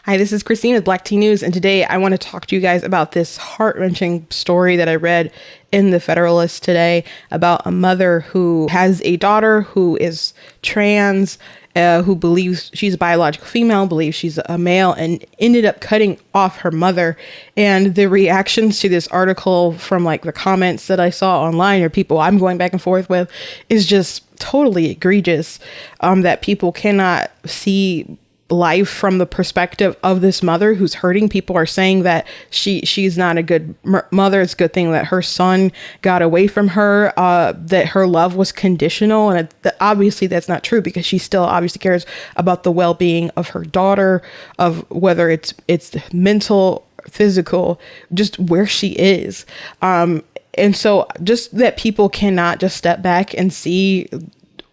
Hi, this is Christine with Black Tea News, and today I want to talk to you guys about this heart-wrenching story that I read in the Federalist today about a mother who has a daughter who is trans, who believes she's a biological female, believes she's a male, and ended up cutting off her mother. And the reactions to this article from like the comments that I saw online, or people I'm going back and forth with, is just totally egregious. That people cannot see life from the perspective of this mother who's hurting. People are saying that she's not a good mother. It's a good thing that her son got away from her, that her love was conditional. And obviously that's not true, because she still obviously cares about the well-being of her daughter, of whether it's mental, physical, just where she is. And so just that people cannot just step back and see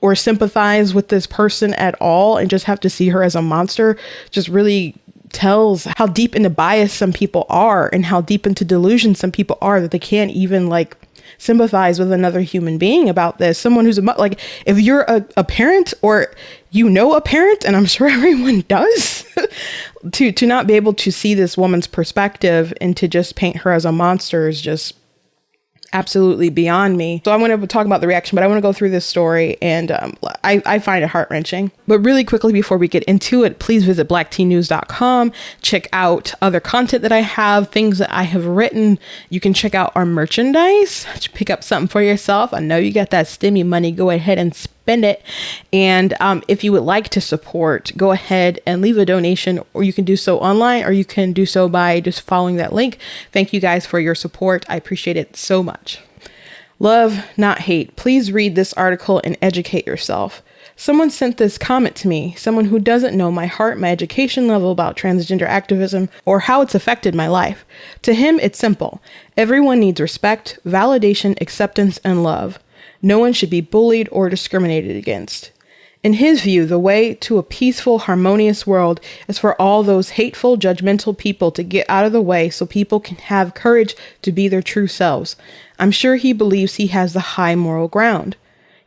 or sympathize with this person at all and just have to see her as a monster just really tells how deep into bias some people are and how deep into delusion some people are, that they can't even like sympathize with another human being about this. Someone who's like, if you're a parent, or you know a parent, and I'm sure everyone does, to not be able to see this woman's perspective and to just paint her as a monster is just absolutely beyond me. So I want to talk about the reaction, but I want to go through this story, and I find it heart-wrenching. But really quickly before we get into it, please visit blacktnews.com. Check out other content that I have, things that I have written. You can check out our merchandise, pick up something for yourself. I know you got that stimmy money. Go ahead and spend it. And if you would like to support, go ahead and leave a donation, or you can do so online, or you can do so by just following that link. Thank you guys for your support. I appreciate it so much. Love, not hate. Please read this article and educate yourself. Someone sent this comment to me, someone who doesn't know my heart, my education level about transgender activism, or how it's affected my life. To him, it's simple. Everyone needs respect, validation, acceptance, and love. No one should be bullied or discriminated against. In his view, the way to a peaceful, harmonious world is for all those hateful, judgmental people to get out of the way so people can have courage to be their true selves. I'm sure he believes he has the high moral ground.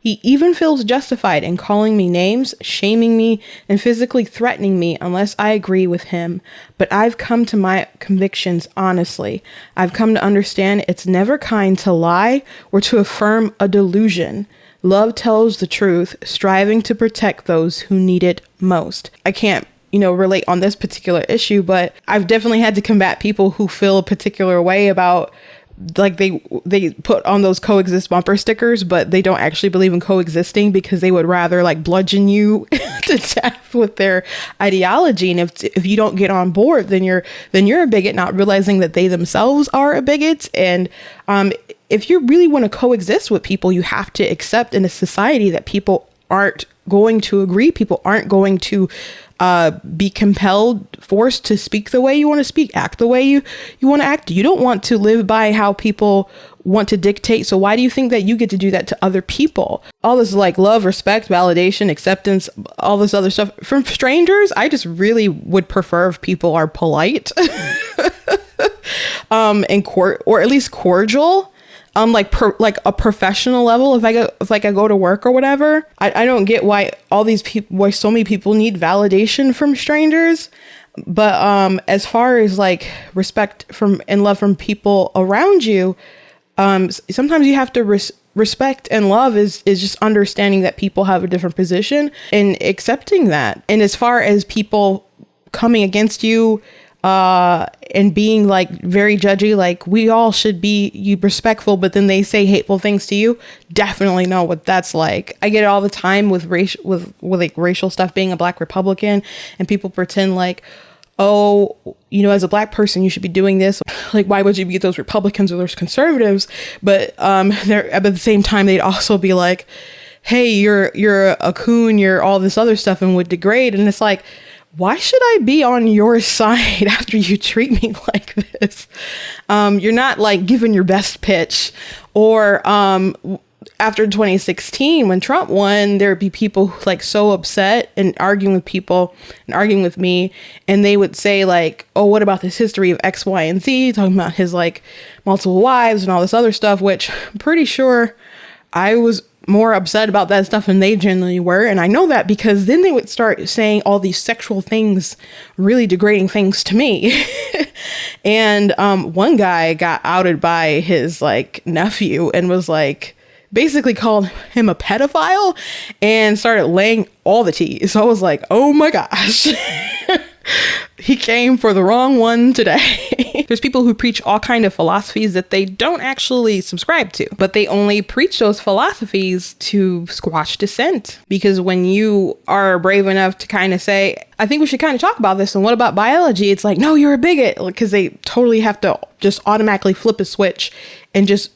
He even feels justified in calling me names, shaming me, and physically threatening me unless I agree with him. But I've come to my convictions honestly. I've come to understand it's never kind to lie or to affirm a delusion. Love tells the truth, striving to protect those who need it most. I can't, relate on this particular issue, but I've definitely had to combat people who feel a particular way about, like, they put on those coexist bumper stickers, but they don't actually believe in coexisting because they would rather like bludgeon you to death with their ideology. And if you don't get on board, then you're a bigot, not realizing that they themselves are a bigot. And if you really want to coexist with people, you have to accept in a society that people aren't going to agree. People aren't going to be compelled, forced to speak the way you want to speak, act the way you want to act. You don't want to live by how people want to dictate. So why do you think that you get to do that to other people? All this like love, respect, validation, acceptance, all this other stuff from strangers. I just really would prefer if people are polite and or at least cordial. Like a professional level. If I go to work or whatever, I don't get why why so many people need validation from strangers. But as far as like respect and love from people around you, sometimes you have to respect and love is just understanding that people have a different position and accepting that. And as far as people coming against you, and being like very judgy, like we all should be respectful, but then they say hateful things to you. Definitely know what that's like. I get it all the time with racial stuff, being a Black Republican, and people pretend like, oh, as a Black person, you should be doing this. Like, why would you be those Republicans or those conservatives? But at the same time, they'd also be like, hey, you're a coon, you're all this other stuff, and would degrade. And it's like, why should I be on your side after you treat me like this? You're not like giving your best pitch. Or after 2016, when Trump won, there'd be people like so upset and arguing with people and arguing with me. And they would say like, oh, what about this history of X, Y, and Z? Talking about his like multiple wives and all this other stuff, which I'm pretty sure I was more upset about that stuff than they generally were. And I know that because then they would start saying all these sexual things, really degrading things to me. And one guy got outed by his like nephew and was like, basically called him a pedophile and started laying all the tea. So I was like, oh my gosh. He came for the wrong one today. There's people who preach all kind of philosophies that they don't actually subscribe to, but they only preach those philosophies to squash dissent. Because when you are brave enough to kind of say, I think we should kind of talk about this, and what about biology? It's like, no, you're a bigot, because they totally have to just automatically flip a switch and just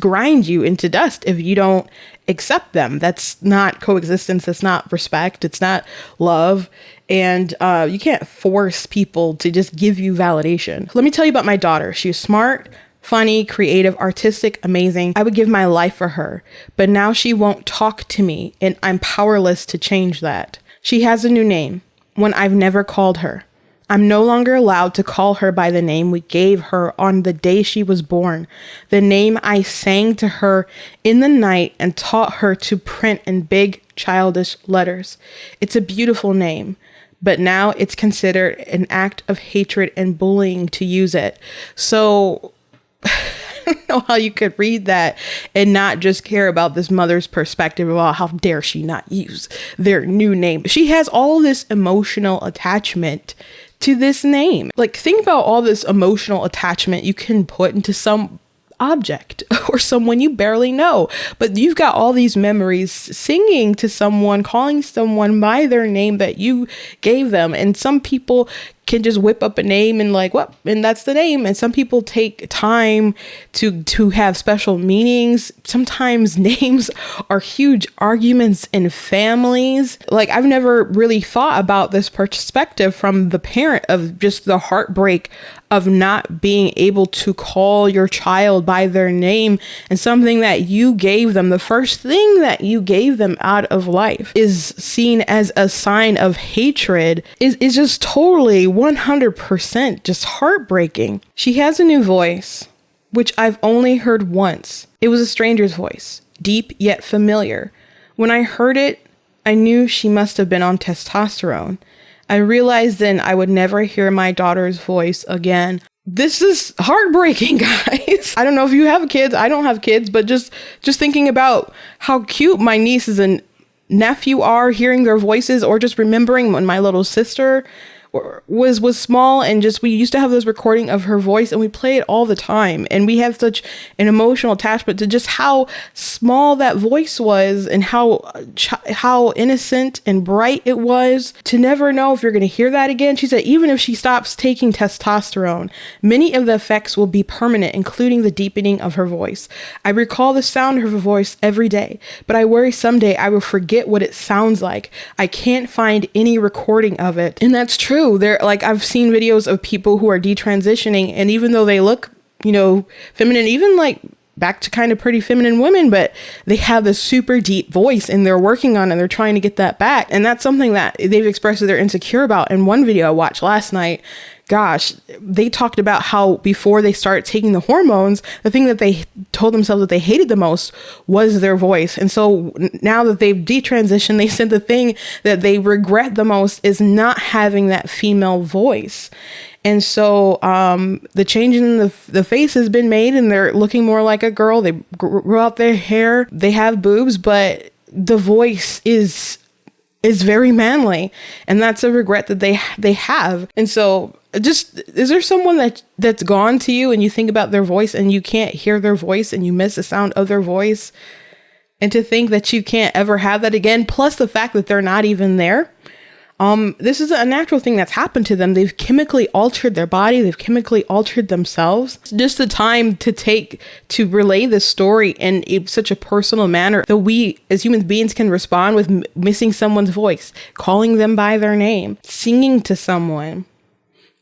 grind you into dust if you don't accept them. That's not coexistence. That's not respect. It's not love. And you can't force people to just give you validation. Let me tell you about my daughter. She's smart, funny, creative, artistic, amazing. I would give my life for her, but now she won't talk to me and I'm powerless to change that. She has a new name, one I've never called her. I'm no longer allowed to call her by the name we gave her on the day she was born, the name I sang to her in the night and taught her to print in big, childish letters. It's a beautiful name, but now it's considered an act of hatred and bullying to use it. So I don't know how you could read that and not just care about this mother's perspective about how dare she not use their new name. She has all this emotional attachment to this name. Like, think about all this emotional attachment you can put into some object or someone you barely know, but you've got all these memories singing to someone, calling someone by their name that you gave them. And some people can just whip up a name and like, what? And that's the name. And some people take time to have special meanings. Sometimes names are huge arguments in families. Like, I've never really thought about this perspective from the parent of just the heartbreak of not being able to call your child by their name, and something that you gave them, the first thing that you gave them out of life, is seen as a sign of hatred is just totally 100% just heartbreaking. She has a new voice, which I've only heard once. It was a stranger's voice, deep yet familiar. When I heard it, I knew she must have been on testosterone. I realized then I would never hear my daughter's voice again. This is heartbreaking, guys. I don't know if you have kids. I don't have kids, but just thinking about how cute my nieces and nephew are, hearing their voices, or just remembering when my little sister was small, and just we used to have this recording of her voice and we play it all the time, and we have such an emotional attachment to just how small that voice was and how innocent and bright it was. To never know if you're going to hear that again. She said even if she stops taking testosterone, many of the effects will be permanent, including the deepening of her voice. I recall the sound of her voice every day, but I worry someday I will forget what it sounds like. I can't find any recording of it. And that's true. They're like, I've seen videos of people who are detransitioning, and even though they look, feminine, even like back to kind of pretty feminine women, but they have this super deep voice and they're working on it and they're trying to get that back. And that's something that they've expressed that they're insecure about. In one video I watched last night, gosh, they talked about how before they start taking the hormones, the thing that they told themselves that they hated the most was their voice. And so now that they've detransitioned, they said the thing that they regret the most is not having that female voice. And so the change in the face has been made, and they're looking more like a girl. They grew out their hair, they have boobs, but the voice is very manly, and that's a regret that they have. And so is there someone that's gone to you and you think about their voice and you can't hear their voice and you miss the sound of their voice? And to think that you can't ever have that again, plus the fact that they're not even there. This is a natural thing that's happened to them. They've chemically altered their body. They've chemically altered themselves. It's just the time to take to relay this story in such a personal manner that we as human beings can respond with missing someone's voice, calling them by their name, singing to someone.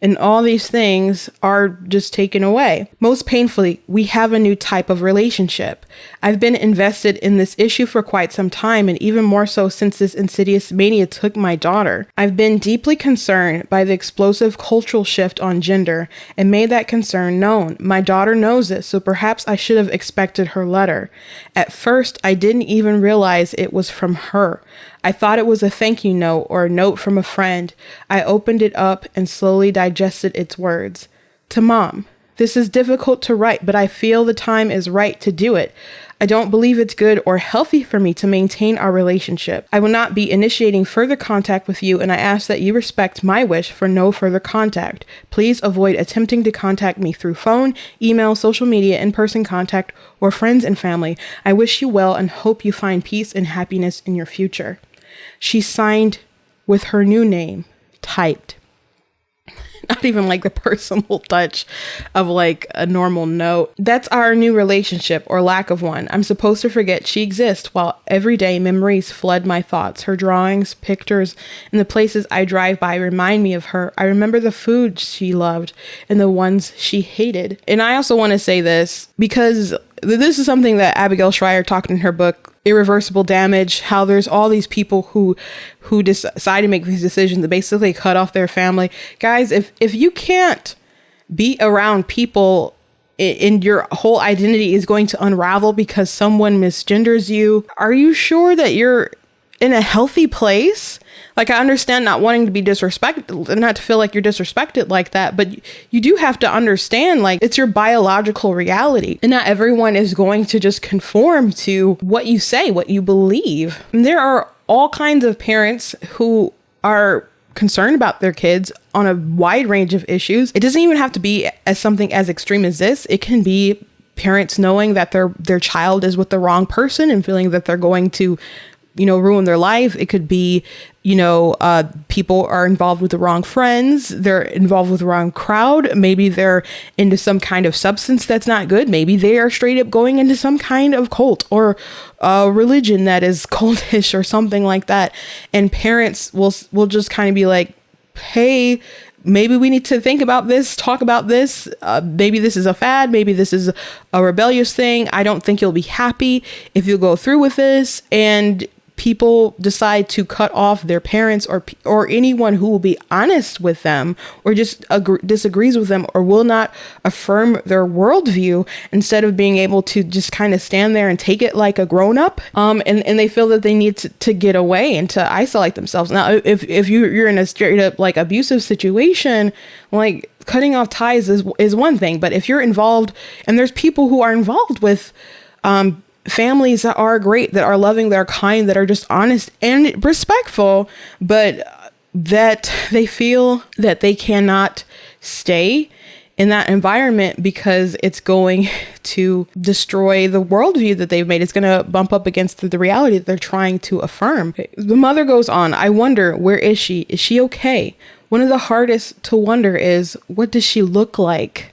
And all these things are just taken away. Most painfully, we have a new type of relationship. I've been invested in this issue for quite some time, and even more so since this insidious mania took my daughter. I've been deeply concerned by the explosive cultural shift on gender and made that concern known. My daughter knows this, so perhaps I should have expected her letter. At first, I didn't even realize it was from her. I thought it was a thank you note or a note from a friend. I opened it up and slowly digested its words. To Mom, this is difficult to write, but I feel the time is right to do it. I don't believe it's good or healthy for me to maintain our relationship. I will not be initiating further contact with you, and I ask that you respect my wish for no further contact. Please avoid attempting to contact me through phone, email, social media, in-person contact, or friends and family. I wish you well and hope you find peace and happiness in your future. She signed with her new name, typed. Not even like the personal touch of like a normal note. That's our new relationship, or lack of one. I'm supposed to forget she exists while every day memories flood my thoughts. Her drawings, pictures, and the places I drive by remind me of her. I remember the food she loved and the ones she hated. And I also want to say this because this is something that Abigail Schreier talked in her book, Irreversible Damage, how there's all these people who decide to make these decisions that basically cut off their family. Guys, if you can't be around people and your whole identity is going to unravel because someone misgenders you, are you sure that you're in a healthy place? Like, I understand not wanting to be disrespected, not to feel like you're disrespected like that, but you do have to understand, like, it's your biological reality. And not everyone is going to just conform to what you say, what you believe. And there are all kinds of parents who are concerned about their kids on a wide range of issues. It doesn't even have to be as something as extreme as this. It can be parents knowing that their child is with the wrong person and feeling that they're going to ruin their life. It could be, people are involved with the wrong friends. They're involved with the wrong crowd. Maybe they're into some kind of substance that's not good. Maybe they are straight up going into some kind of cult or religion that is cultish or something like that. And parents will just kind of be like, hey, maybe we need to think about this, talk about this. Maybe this is a fad. Maybe this is a rebellious thing. I don't think you'll be happy if you go through with this. And people decide to cut off their parents or anyone who will be honest with them or just disagrees with them or will not affirm their worldview, instead of being able to just kind of stand there and take it like a grown up. And they feel that they need to get away and to isolate themselves. Now, if you're in a straight up like abusive situation, like cutting off ties is one thing. But if you're involved, and there's people who are involved with, families that are great, that are loving, that are kind, that are just honest and respectful, but that they feel that they cannot stay in that environment because it's going to destroy the worldview that they've made. It's going to bump up against the reality that they're trying to affirm. The mother goes on, I wonder, where is she? Is she okay? One of the hardest to wonder is, what does she look like?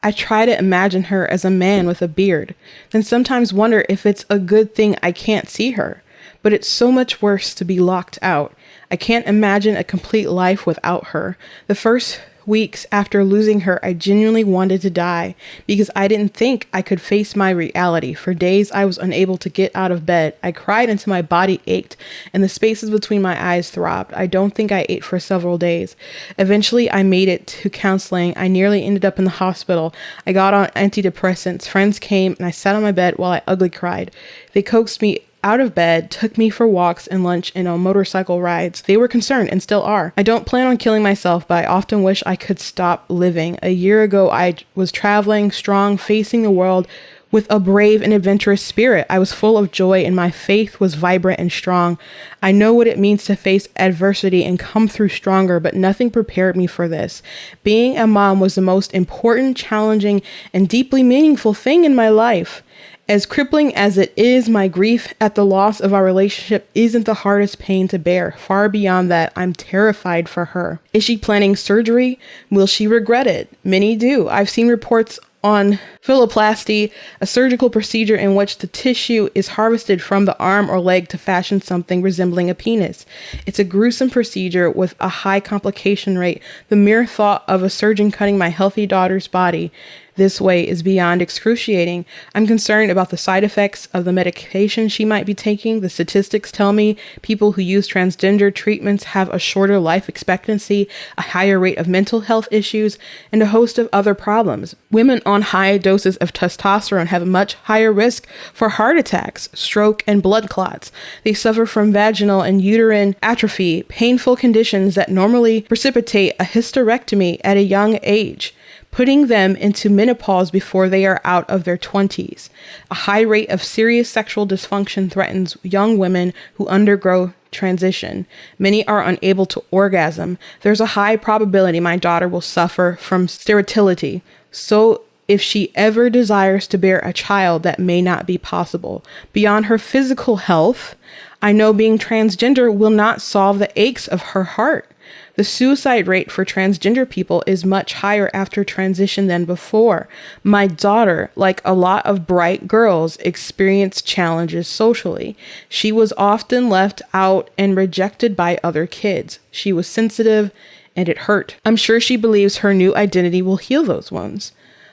I try to imagine her as a man with a beard, then sometimes wonder if it's a good thing I can't see her. But it's so much worse to be locked out. I can't imagine a complete life without her. The first weeks after losing her, I genuinely wanted to die because I didn't think I could face my reality. For days, I was unable to get out of bed. I cried until my body ached and the spaces between my eyes throbbed. I don't think I ate for several days. Eventually, I made it to counseling. I nearly ended up in the hospital. I got on antidepressants. Friends came and I sat on my bed while I ugly cried. They coaxed me out of bed, took me for walks and lunch and on motorcycle rides. They were concerned and still are. I don't plan on killing myself, but I often wish I could stop living. A year ago, I was traveling, strong, facing the world with a brave and adventurous spirit. I was full of joy and my faith was vibrant and strong. I know what it means to face adversity and come through stronger, but nothing prepared me for this. Being a mom was the most important, challenging, and deeply meaningful thing in my life. As crippling as it is, my grief at the loss of our relationship isn't the hardest pain to bear. Far beyond that, I'm terrified for her. Is she planning surgery? Will she regret it? Many do. I've seen reports on phalloplasty, a surgical procedure in which the tissue is harvested from the arm or leg to fashion something resembling a penis. It's a gruesome procedure with a high complication rate. The mere thought of a surgeon cutting my healthy daughter's body this way is beyond excruciating. I'm concerned about the side effects of the medication she might be taking. The statistics tell me people who use transgender treatments have a shorter life expectancy, a higher rate of mental health issues, and a host of other problems. Women on high doses of testosterone have a much higher risk for heart attacks, stroke, and blood clots. They suffer from vaginal and uterine atrophy, painful conditions that normally precipitate a hysterectomy at a young age, putting them into menopause before they are out of their 20s. A high rate of serious sexual dysfunction threatens young women who undergo transition. Many are unable to orgasm. There's a high probability my daughter will suffer from sterility. So if she ever desires to bear a child, that may not be possible. Beyond her physical health, I know being transgender will not solve the aches of her heart. The suicide rate for transgender people is much higher after transition than before. My daughter, like a lot of bright girls, experienced challenges socially. She was often left out and rejected by other kids. She was sensitive and it hurt. I'm sure she believes her new identity will heal those wounds.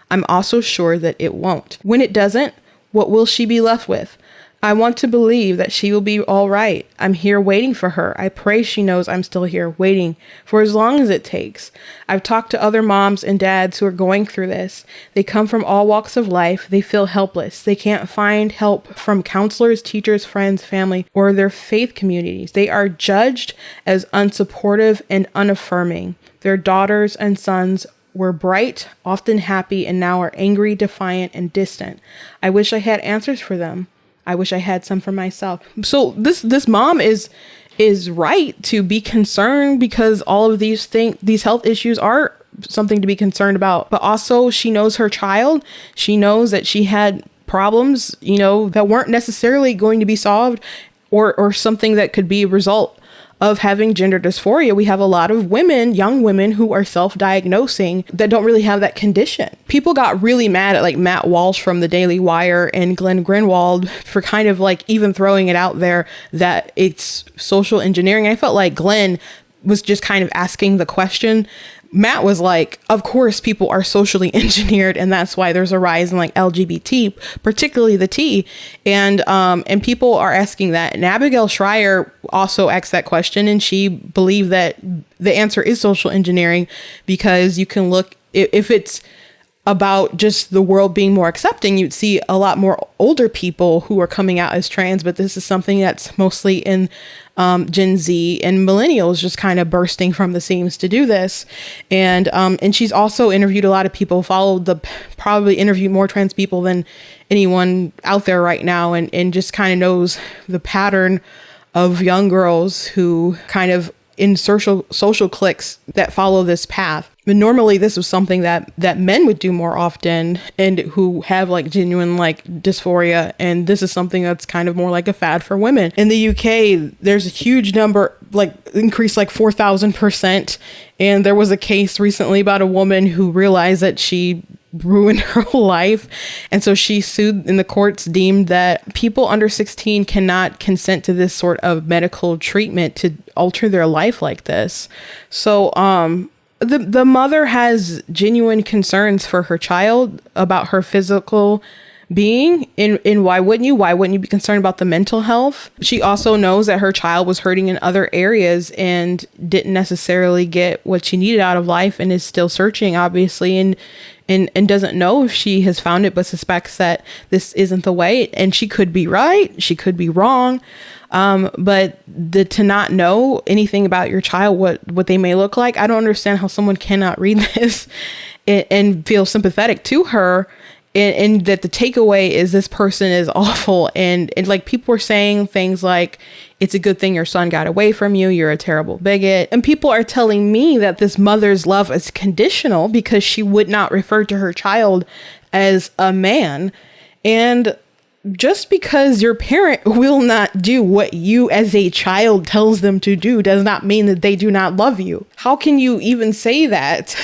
I'm also sure that it won't. When it doesn't, what will she be left with? I want to believe that she will be all right. I'm here waiting for her. I pray she knows I'm still here waiting for as long as it takes. I've talked to other moms and dads who are going through this. They come from all walks of life. They feel helpless. They can't find help from counselors, teachers, friends, family, or their faith communities. They are judged as unsupportive and unaffirming. Their daughters and sons were bright, often happy, and now are angry, defiant, and distant. I wish I had answers for them. I wish I had some for myself. So this mom is right to be concerned, because all of these health issues are something to be concerned about. But also, she knows her child. She knows that she had problems, that weren't necessarily going to be solved, or something that could be a result of having gender dysphoria. We have a lot of women, young women, who are self-diagnosing that don't really have that condition. People got really mad at like Matt Walsh from the Daily Wire and Glenn Greenwald for kind of like even throwing it out there that it's social engineering. I felt like Glenn was just kind of asking the question. Matt was like, of course people are socially engineered, and that's why there's a rise in like LGBT, particularly the T, and people are asking that. And Abigail Schreier also asked that question, and she believed that the answer is social engineering, because you can look, if it's about just the world being more accepting, you'd see a lot more older people who are coming out as trans, but this is something that's mostly in Gen Z and millennials just kind of bursting from the seams to do this. And she's also interviewed a lot of people, probably interviewed more trans people than anyone out there right now, and just kind of knows the pattern of young girls who kind of in social cliques that follow this path. But normally this was something that men would do more often, and who have like genuine like dysphoria. And this is something that's kind of more like a fad for women. In the UK, there's a huge number, like increased like 4,000%. And there was a case recently about a woman who realized that she ruined her life. And so she sued, and the courts deemed that people under 16 cannot consent to this sort of medical treatment to alter their life like this. So, the mother has genuine concerns for her child about her physical being, and why wouldn't you be concerned about the mental health? She also knows that her child was hurting in other areas and didn't necessarily get what she needed out of life, and is still searching, obviously, and doesn't know if she has found it, but suspects that this isn't the way. And she could be right, she could be wrong. But to not know anything about your child, what they may look like, I don't understand how someone cannot read this and feel sympathetic to her. And that the takeaway is this person is awful. And like people are saying things like, it's a good thing your son got away from you. You're a terrible bigot. And people are telling me that this mother's love is conditional because she would not refer to her child as a man. And just because your parent will not do what you as a child tells them to do does not mean that they do not love you. How can you even say that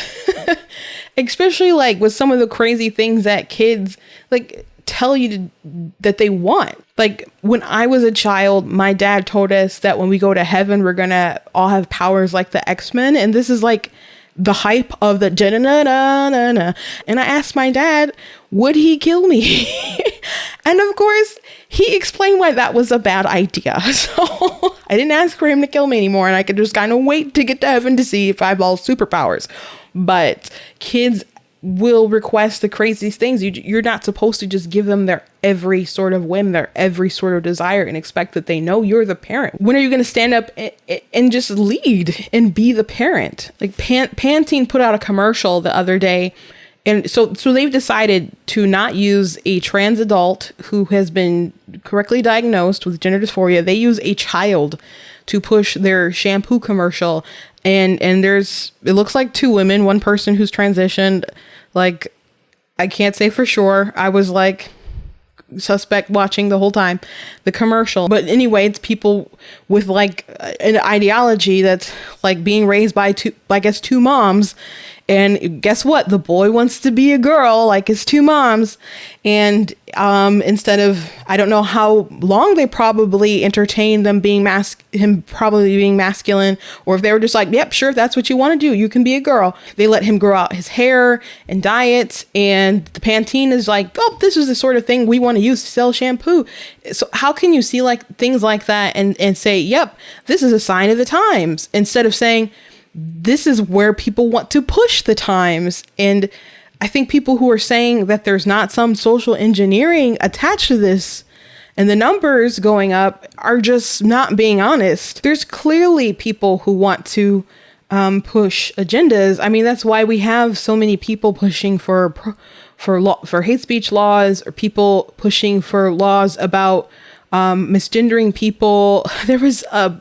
Especially like with some of the crazy things that kids like tell you that they want. Like when I was a child, my dad told us that when we go to heaven, we're gonna all have powers like the X-Men. And this is like the hype of the na. And I asked my dad, would he kill me? And of course, he explained why that was a bad idea. So I didn't ask for him to kill me anymore. And I could just kind of wait to get to heaven to see if I have all superpowers. But kids will request the craziest things. You're not supposed to just give them their every sort of whim, their every sort of desire, and expect that they know you're the parent. When are you going to stand up and just lead and be the parent? Like Pantene put out a commercial the other day. And so they've decided to not use a trans adult who has been correctly diagnosed with gender dysphoria. They use a child to push their shampoo commercial. And it looks like two women, one person who's transitioned. Like, I can't say for sure. I was like suspect watching the whole time, the commercial. But anyway, it's people with like an ideology that's like being raised by two moms. And guess what? The boy wants to be a girl, like his two moms. And instead of, I don't know how long they probably entertained them being him probably being masculine, or if they were just like, yep, sure, if that's what you want to do, you can be a girl. They let him grow out his hair and dye it. And the Pantene is like, oh, this is the sort of thing we want to use to sell shampoo. So how can you see like things like that and say, yep, this is a sign of the times, instead of saying, this is where people want to push the times. And I think people who are saying that there's not some social engineering attached to this and the numbers going up are just not being honest. There's clearly people who want to push agendas. I mean, that's why we have so many people pushing for hate speech laws, or people pushing for laws about misgendering people. There was a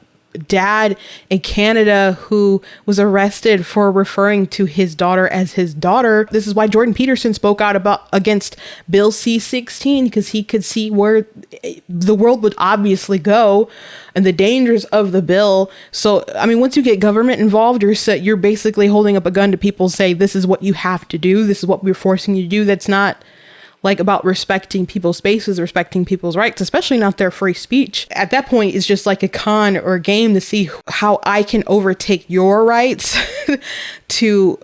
dad in Canada who was arrested for referring to his daughter as his daughter. This is why Jordan Peterson spoke out against Bill C-16, because he could see where the world would obviously go and the dangers of the bill. So, I mean, once you get government involved, you're basically holding up a gun to people, say, this is what you have to do. This is what we're forcing you to do. That's not like about respecting people's spaces, respecting people's rights, especially not their free speech. At that point, it's just like a con or a game to see how I can overtake your rights to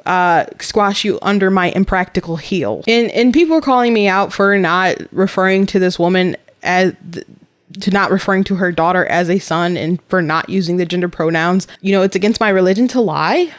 squash you under my impractical heel. And people are calling me out for not referring to this woman to not referring to her daughter as a son, and for not using the gender pronouns. You know, it's against my religion to lie.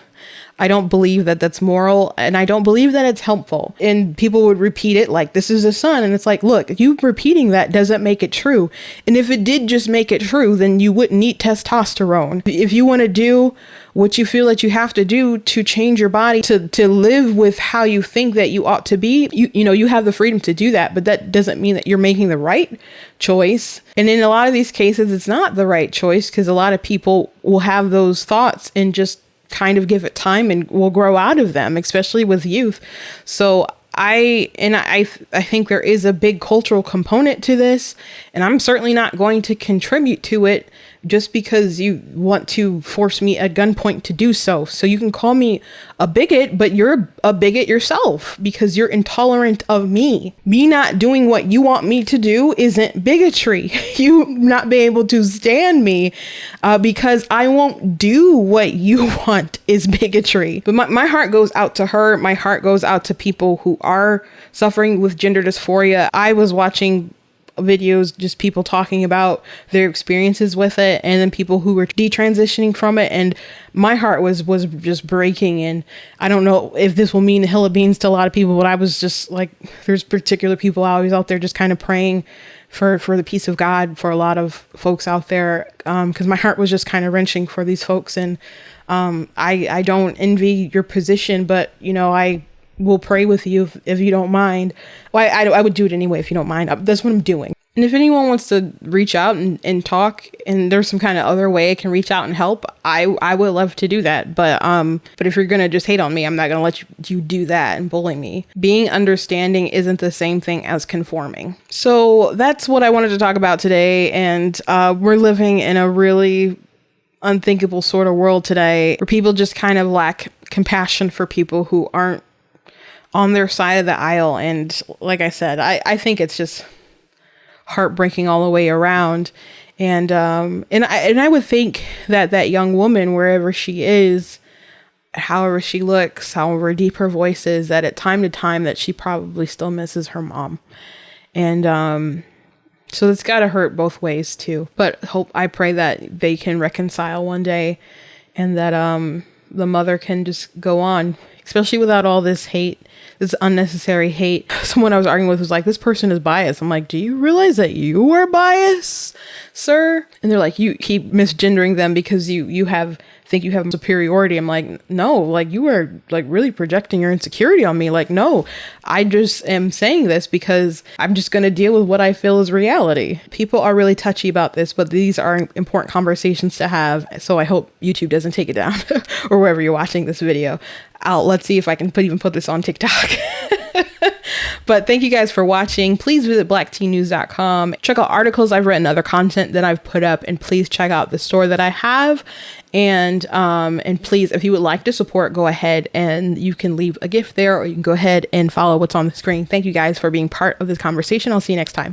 I don't believe that that's moral, and I don't believe that it's helpful. And people would repeat it like, this is a son. And it's like, look, you repeating that doesn't make it true. And if it did just make it true, then you wouldn't need testosterone. If you want to do what you feel that you have to do to change your body, to live with how you think that you ought to be, you have the freedom to do that. But that doesn't mean that you're making the right choice. And in a lot of these cases, it's not the right choice, because a lot of people will have those thoughts and just kind of give it time and will grow out of them, especially with youth. So I think there is a big cultural component to this, and I'm certainly not going to contribute to it just because you want to force me at gunpoint to do so. So you can call me a bigot, but you're a bigot yourself because you're intolerant of me. Me not doing what you want me to do isn't bigotry. You not being able to stand me because I won't do what you want is bigotry. But my heart goes out to her. My heart goes out to people who are suffering with gender dysphoria. I was watching videos, just people talking about their experiences with it, and then people who were detransitioning from it, and my heart was just breaking. And I don't know if this will mean a hill of beans to a lot of people, but I was just like, there's particular people always out there just kind of praying for the peace of God for a lot of folks out there, because my heart was just kind of wrenching for these folks. And I don't envy your position, but I will pray with you if you don't mind. Well, I would do it anyway if you don't mind. That's what I'm doing. And if anyone wants to reach out and talk, and there's some kind of other way I can reach out and help, I would love to do that. But if you're going to just hate on me, I'm not going to let you do that and bully me. Being understanding isn't the same thing as conforming. So that's what I wanted to talk about today. And we're living in a really unthinkable sort of world today where people just kind of lack compassion for people who aren't on their side of the aisle. And like I said, I think it's just heartbreaking all the way around. And I would think that that young woman, wherever she is, however she looks, however deep her voice is, that at time to time that she probably still misses her mom. And so it's got to hurt both ways too. But I pray that they can reconcile one day, and that the mother can just go on, especially without all this hate, this unnecessary hate. Someone I was arguing with was like, this person is biased. I'm like, do you realize that you are biased, sir? And they're like, you keep misgendering them because you think you have superiority. I'm like, no, like you are like really projecting your insecurity on me. Like, no, I just am saying this because I'm just going to deal with what I feel is reality. People are really touchy about this, but these are important conversations to have. So I hope YouTube doesn't take it down or wherever you're watching this video. Let's see if I can even put this on TikTok. But thank you guys for watching. Please visit blacktnews.com. Check out articles I've written, other content that I've put up, and please check out the store that I have. And please, if you would like to support, go ahead and you can leave a gift there, or you can go ahead and follow what's on the screen. Thank you guys for being part of this conversation. I'll see you next time.